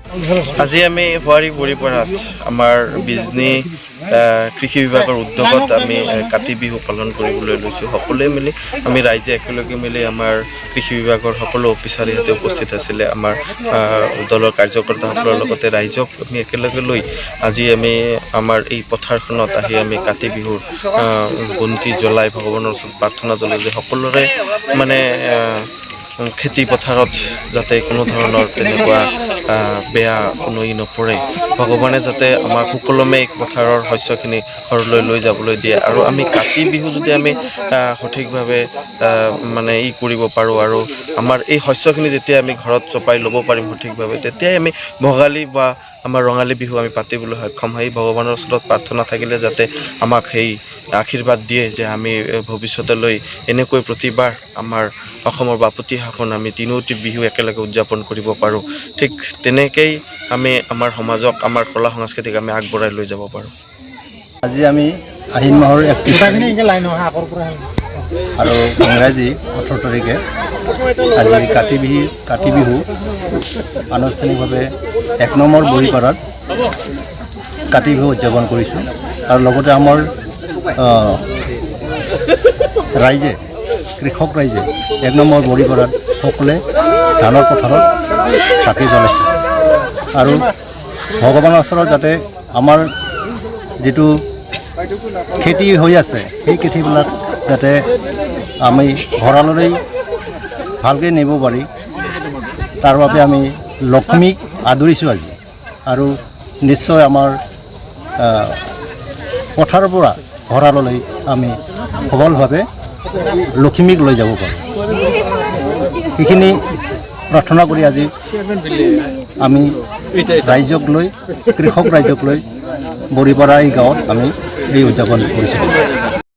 আজি আমি হুৱাৰী বৰিপাৰাত আমাৰ বিজনী কৃষি বিভাগৰ উদ্যোগত আমি কাতি বিহু পালন কৰিবলৈ লৈছোঁ। সকলোৱে মিলি আমি ৰাইজে একেলগে মিলি আমাৰ কৃষি বিভাগৰ সকলো অফিচাৰ ইয়াতে উপস্থিত আছিলে। আমাৰ দলৰ কাৰ্যকৰ্তাসকলৰ লগতে ৰাইজক আমি একেলগে লৈ আজি আমি আমাৰ এই পথাৰখনত আহি আমি কাতি বিহুৰ বন্তি জ্বলাই ভগৱানৰ ওচৰত প্ৰাৰ্থনা জনাই যে সকলোৰে মানে খেতি পথাৰত যাতে কোনো ধৰণৰ তেনেকুৱা বেয়া কোনো নপৰে, ভগৱানে যাতে আমাৰ সুকলমে পথাৰৰ শস্যখিনি ঘৰলৈ লৈ যাবলৈ দিয়ে। আৰু আমি কাতি বিহু যদি আমি সঠিকভাৱে মানে কৰিব পাৰোঁ আৰু আমাৰ এই শস্যখিনি যেতিয়া আমি ঘৰত চপাই ল'ব পাৰিম সঠিকভাৱে, তেতিয়াই আমি ভোগালী বা আমাৰ ৰঙালী বিহু আমি পাতিবলৈ সক্ষম হয়। ভগৱানৰ ওচৰত প্ৰাৰ্থনা থাকিলে যাতে আমাক সেই আশীৰ্বাদ দিয়ে যে আমি ভৱিষ্যতলৈ এনেকৈ প্ৰতিবাৰ আমাৰ অসমৰ বাপতি সাহোন আমি তিনিওটি বিহু একেলগে উদযাপন কৰিব পাৰোঁ। ঠিক তেনেকেই আমি আমাৰ সমাজক আমাৰ কলা সংস্কৃতিক আমি আগবঢ়াই লৈ যাব পাৰোঁ। আজি আমি আহিন মাহৰ 31 আৰু ইংৰাজী 18 তাৰিখে আজি কাতি বিহু আনুষ্ঠানিকভাৱে 1 নম্বৰ বৰিপাৰাত কাতি বিহু উদযাপন কৰিছোঁ। আৰু লগতে আমাৰ ৰাইজে কৃষক ৰাইজে 1 নম্বৰ বৰিপাৰাত সকলোৱে ধানৰ পথাৰত চাকি জ্বলাইছে আৰু ভগৱানৰ ওচৰত যাতে আমাৰ যিটো খেতি হৈ আছে সেই খেতিবিলাক যাতে আমি ভঁৰাললৈ ভালকৈ নিব পাৰি, তাৰ বাবে আমি লক্ষ্মীক আদৰিছোঁ আজি। আৰু নিশ্চয় আমাৰ পথাৰৰ পৰা ভঁৰাললৈ আমি সবলভাৱে লখিমীক লৈ যাব পাৰোঁ। সেইখিনি প্ৰাৰ্থনা কৰি আজি আমি ৰাইজক লৈ কৃষক ৰাইজক লৈ বৰিপাৰা এই গাঁৱত আমি এই উদযাপন কৰিছোঁ।